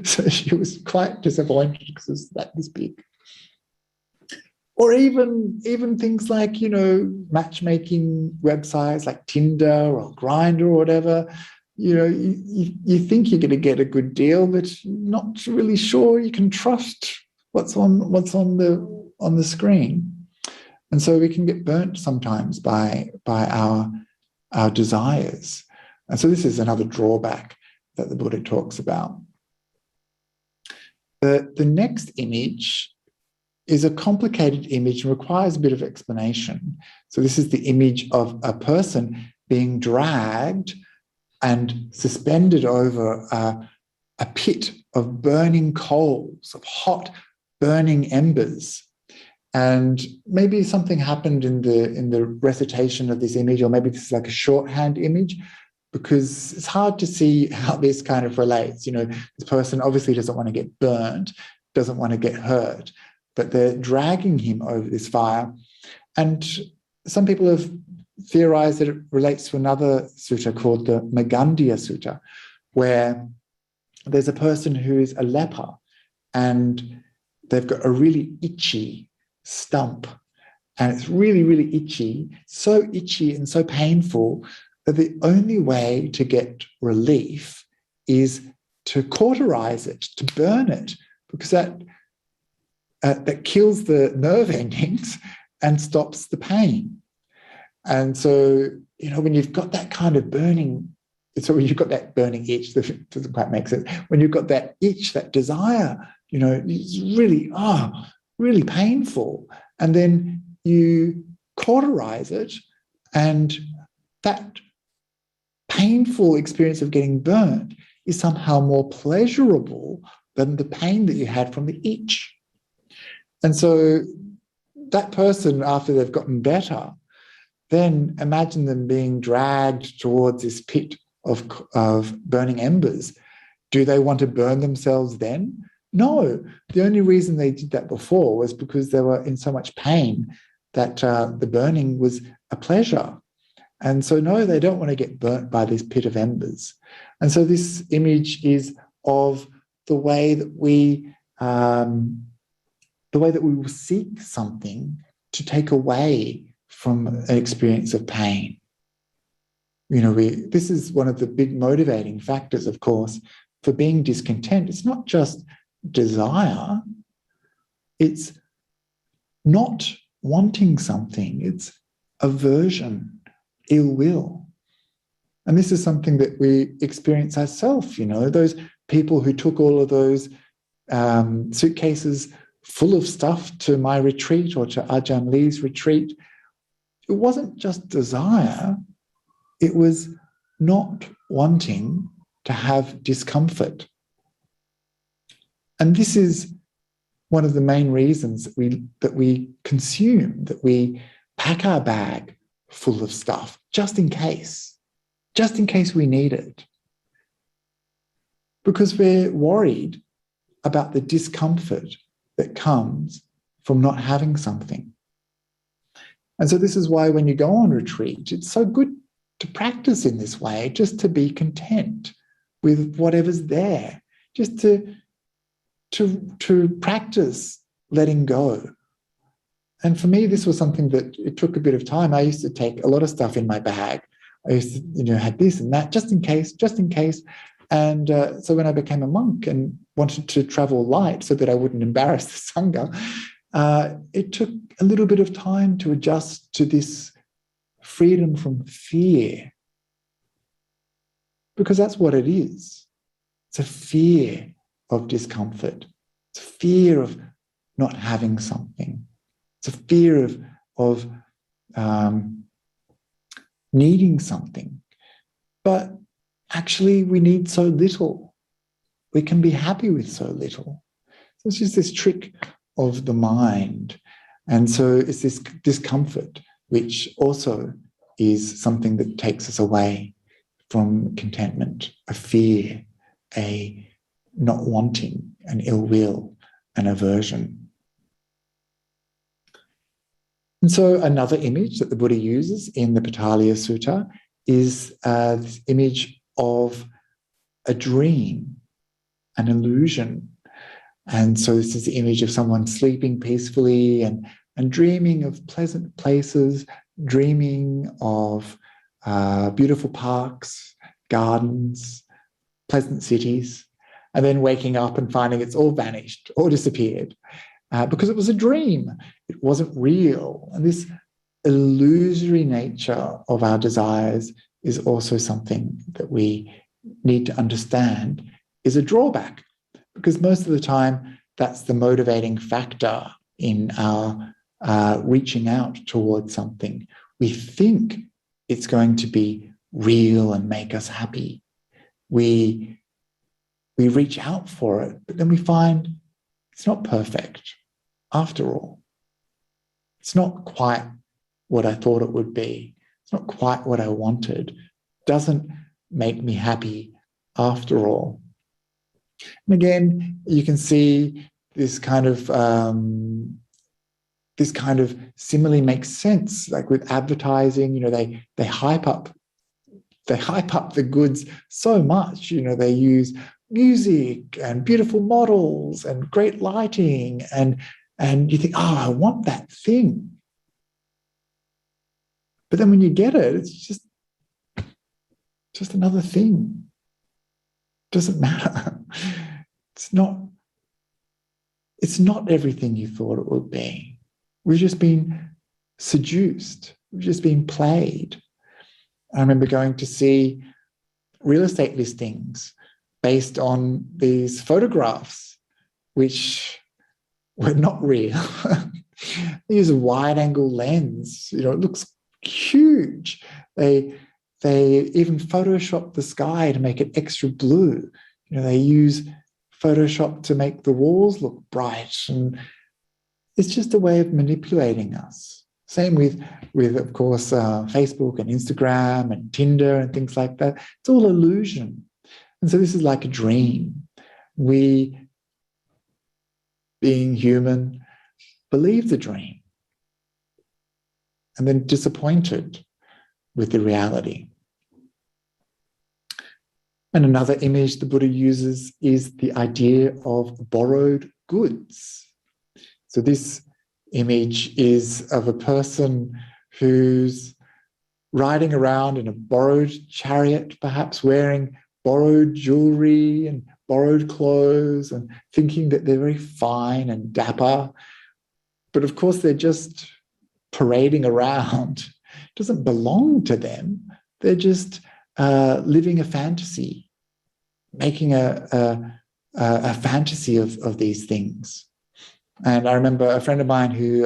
So she was quite disappointed because it was that was big. Or even things like, matchmaking websites like Tinder or Grindr or whatever. You think you're going to get a good deal, but you're not really sure you can trust what's on the screen. And so we can get burnt sometimes by our desires. And so this is another drawback that the Buddha talks about. The next image is a complicated image and requires a bit of explanation. So this is the image of a person being dragged and suspended over a pit of burning coals, of hot burning embers. And maybe something happened in the recitation of this image, or maybe this is like a shorthand image, because it's hard to see how this kind of relates. This person obviously doesn't want to get burnt, doesn't want to get hurt, but they're dragging him over this fire. And some people have theorized that it relates to another sutta called the Magandiya Sutta, where there's a person who is a leper and they've got a really itchy stump, and it's really, really itchy and so painful that the only way to get relief is to cauterize it, to burn it, because that kills the nerve endings and stops the pain. And so, when you've got that kind of burning, so when you've got that burning itch, that doesn't quite make sense. When you've got that itch, that desire, it's really painful. And then you cauterize it, and that painful experience of getting burnt is somehow more pleasurable than the pain that you had from the itch. And so that person, after they've gotten better, then imagine them being dragged towards this pit of burning embers. Do they want to burn themselves then? No. The only reason they did that before was because they were in so much pain that the burning was a pleasure. And so, no, they don't want to get burnt by this pit of embers. And so this image is of the way that we will seek something to take away from an experience of pain. This is one of the big motivating factors, of course, for being discontent. It's not just desire, it's not wanting something, it's aversion, ill will. And this is something that we experience ourselves, those people who took all of those suitcases full of stuff to my retreat or to Ajahn Lee's retreat. It wasn't just desire, it was not wanting to have discomfort. And this is one of the main reasons that we consume, that we pack our bag full of stuff, just in case, just in case we need it. Because we're worried about the discomfort that comes from not having something. And so this is why when you go on retreat, it's so good to practice in this way, just to be content with whatever's there, just to practice letting go. And for me, this was something that it took a bit of time. I used to take a lot of stuff in my bag. I used to, had this and that, just in case. And so when I became a monk and wanted to travel light so that I wouldn't embarrass the Sangha, it took a little bit of time to adjust to this freedom from fear. Because that's what it is. It's a fear of discomfort. It's a fear of not having something. It's a fear of needing something. But actually, we need so little. We can be happy with so little. So it's just this trick of the mind. And so it's this discomfort, which also is something that takes us away from contentment, a fear, a not wanting, an ill will, an aversion. And so another image that the Buddha uses in the Potaliya Sutta is this image of a dream, an illusion. And so this is the image of someone sleeping peacefully and dreaming of pleasant places, dreaming of beautiful parks, gardens, pleasant cities, and then waking up and finding it's all vanished or disappeared because it was a dream. It wasn't real. And this illusory nature of our desires is also something that we need to understand is a drawback, because most of the time that's the motivating factor in our reaching out towards something. We think it's going to be real and make us happy. We reach out for it, but then we find it's not perfect after all. It's not quite what I thought it would be. It's not quite what I wanted. It doesn't make me happy after all. And again, you can see this kind of simile makes sense. Like with advertising, they hype up the goods so much. They use music and beautiful models and great lighting, and you think, oh, I want that thing. But then when you get it, it's just another thing. It doesn't matter. It's not everything you thought it would be. We've just been seduced. We've just been played. I remember going to see real estate listings based on these photographs, which were not real. They use a wide-angle lens. It looks huge. They even Photoshop the sky to make it extra blue. They use Photoshop to make the walls look bright, and it's just a way of manipulating us. Same with of course, Facebook and Instagram and Tinder and things like that. It's all illusion. And so this is like a dream. We, being human, believe the dream and then disappointed with the reality. And another image the Buddha uses is the idea of borrowed goods. So this image is of a person who's riding around in a borrowed chariot, perhaps wearing borrowed jewelry and borrowed clothes and thinking that they're very fine and dapper. But of course, they're just parading around. It doesn't belong to them. They're just living a fantasy, making a fantasy of these things. And I remember a friend of mine who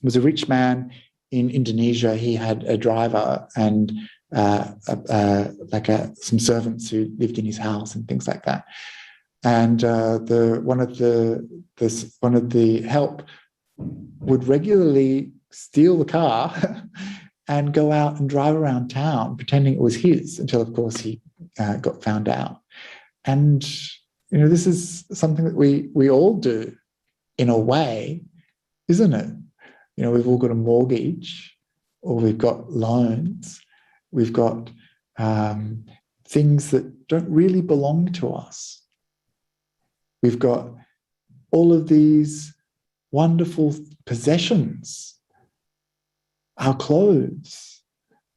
was a rich man in Indonesia. He had a driver and some servants who lived in his house and things like that. And one of the help would regularly steal the car and go out and drive around town pretending it was his until, of course, he got found out. And, this is something that we all do in a way, isn't it? We've all got a mortgage, or we've got loans, we've got things that don't really belong to us. We've got all of these wonderful possessions, our clothes,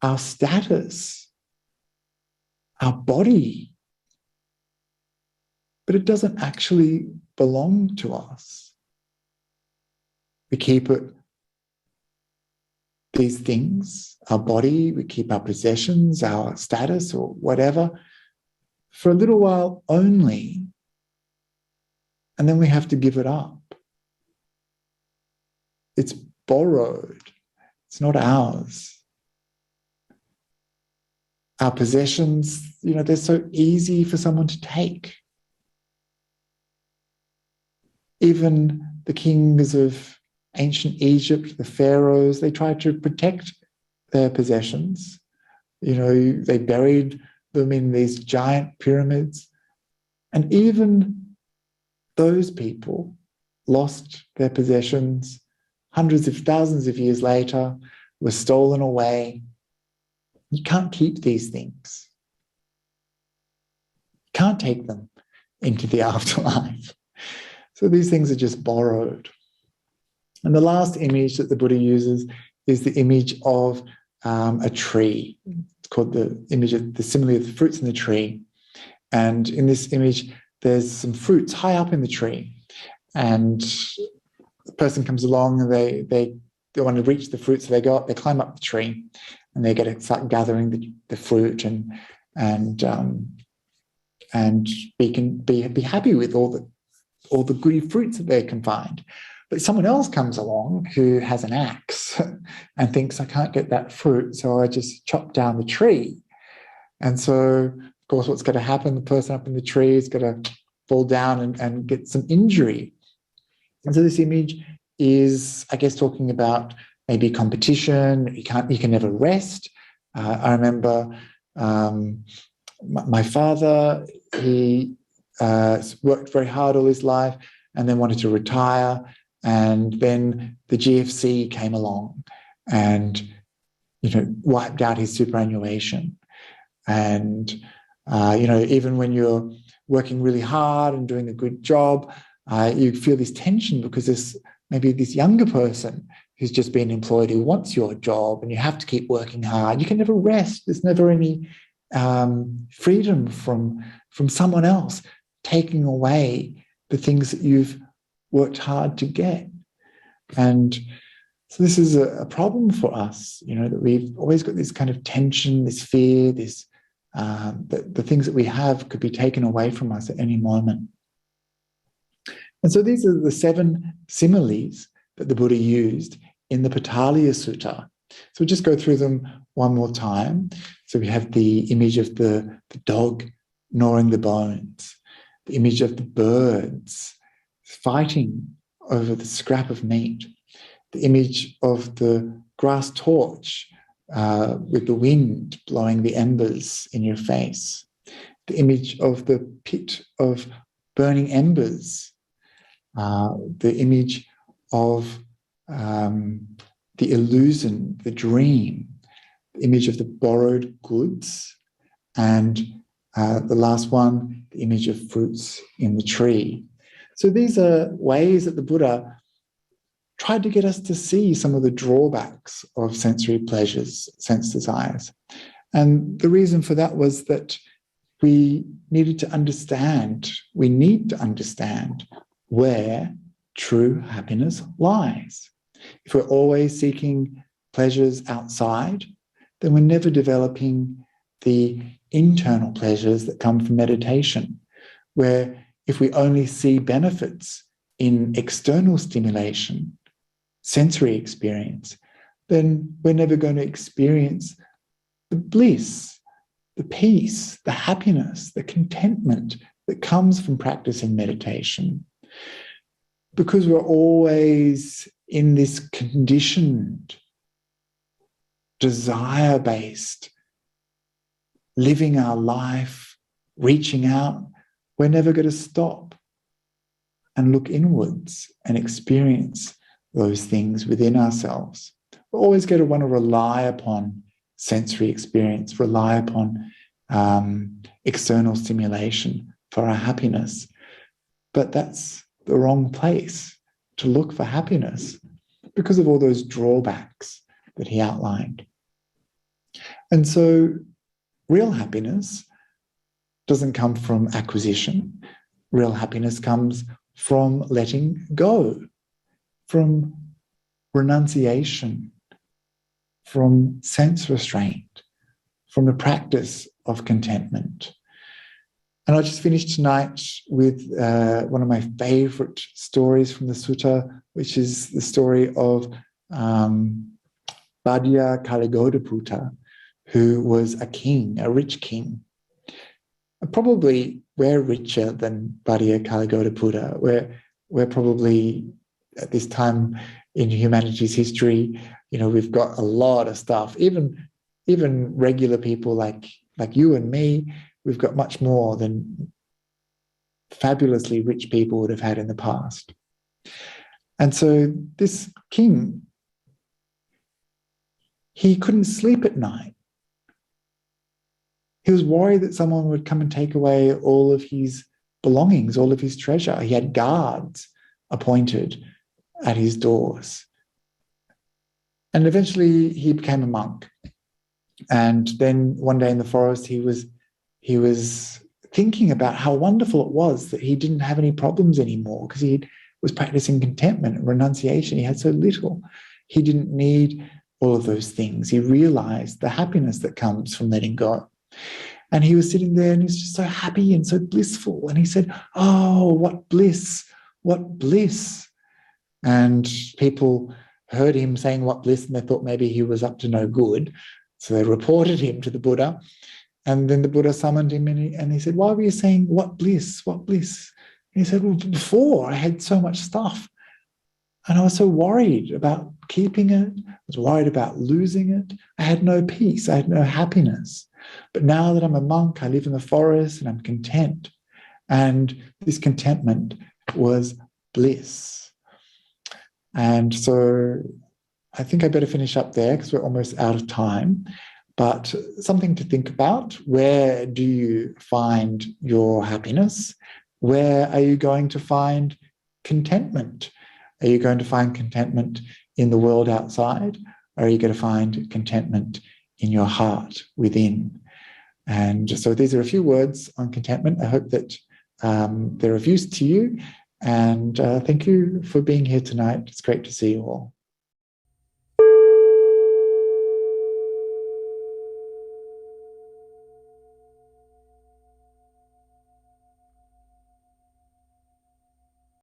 our status, our body, but it doesn't actually belong to us. We keep it, these things, our body, we keep our possessions, our status or whatever, for a little while only, and then we have to give it up. It's borrowed. It's not ours. Our possessions, they're so easy for someone to take. Even the kings of ancient Egypt, the pharaohs, they tried to protect their possessions. They buried them in these giant pyramids. And even those people lost their possessions hundreds of thousands of years later, were stolen away. You can't keep these things. You can't take them into the afterlife. So these things are just borrowed. And the last image that the Buddha uses is the image of a tree. It's called the image of the simile of the fruits in the tree. And in this image, there's some fruits high up in the tree. And the person comes along and they want to reach the fruit, so they go up, they climb up the tree, and they get to start gathering the fruit and be happy with all the goody fruits that they can find. But someone else comes along who has an axe and thinks, I can't get that fruit, so I just chop down the tree. And so, of course, what's going to happen? The person up in the tree is going to fall down and get some injury. And so this image is, I guess, talking about maybe competition. You can never rest. I remember my father, he worked very hard all his life and then wanted to retire. And then the GFC came along and, wiped out his superannuation. And, even when you're working really hard and doing a good job, you feel this tension because there's maybe this younger person who's just been employed who wants your job, and you have to keep working hard. You can never rest. There's never any freedom from someone else taking away the things that you've worked hard to get. And so this is a problem for us, that we've always got this kind of tension, this fear, this the things that we have could be taken away from us at any moment. And so these are the 7 similes that the Buddha used in the Potaliya Sutta. So we'll just go through them one more time. So we have the image of the dog gnawing the bones, the image of the birds fighting over the scrap of meat, the image of the grass torch with the wind blowing the embers in your face, the image of the pit of burning embers, the image of the illusion, the dream, the image of the borrowed goods, and the last one, the image of fruits in the tree. So these are ways that the Buddha tried to get us to see some of the drawbacks of sensory pleasures, sense desires. And the reason for that was that we need to understand where true happiness lies. If we're always seeking pleasures outside, then we're never developing the internal pleasures that come from meditation, where if we only see benefits in external stimulation, sensory experience, then we're never going to experience the bliss, the peace, the happiness, the contentment that comes from practicing meditation. Because we're always in this conditioned desire-based, living our life, reaching out, we're never going to stop and look inwards and experience those things within ourselves. We're always going to want to rely upon sensory experience, rely upon external stimulation for our happiness. But that's the wrong place to look for happiness because of all those drawbacks that he outlined. And so real happiness doesn't come from acquisition. Real happiness comes from letting go, from renunciation, from sense restraint, from the practice of contentment. And I'll just finish tonight with one of my favorite stories from the sutta, which is the story of Bhante Akāliko Bhikkhu, who was a king, a rich king. Probably we're richer than Bhante Akāliko Bhikkhu. We're probably, at this time in humanity's history, we've got a lot of stuff. Even regular people like you and me, we've got much more than fabulously rich people would have had in the past. And so this king, he couldn't sleep at night. He was worried that someone would come and take away all of his belongings, all of his treasure. He had guards appointed at his doors. And eventually he became a monk. And then one day in the forest, he was thinking about how wonderful it was that he didn't have any problems anymore because he was practicing contentment and renunciation. He had so little. He didn't need all of those things. He realized the happiness that comes from letting go. And he was sitting there and he was just so happy and so blissful. And he said, "Oh, what bliss, what bliss." And people heard him saying what bliss, and they thought maybe he was up to no good. So they reported him to the Buddha. And then the Buddha summoned him and he said, "Why were you saying what bliss, what bliss?" And he said, "Well, before I had so much stuff. And I was so worried about keeping it. I was worried about losing it. I had no peace. I had no happiness. But now that I'm a monk, I live in the forest and I'm content." And this contentment was bliss. And so I think I better finish up there because we're almost out of time. But something to think about: where do you find your happiness? Where are you going to find contentment? Are you going to find contentment in the world outside? Or are you going to find contentment in your heart within? And so these are a few words on contentment. I hope that they're of use to you. And thank you for being here tonight. It's great to see you all.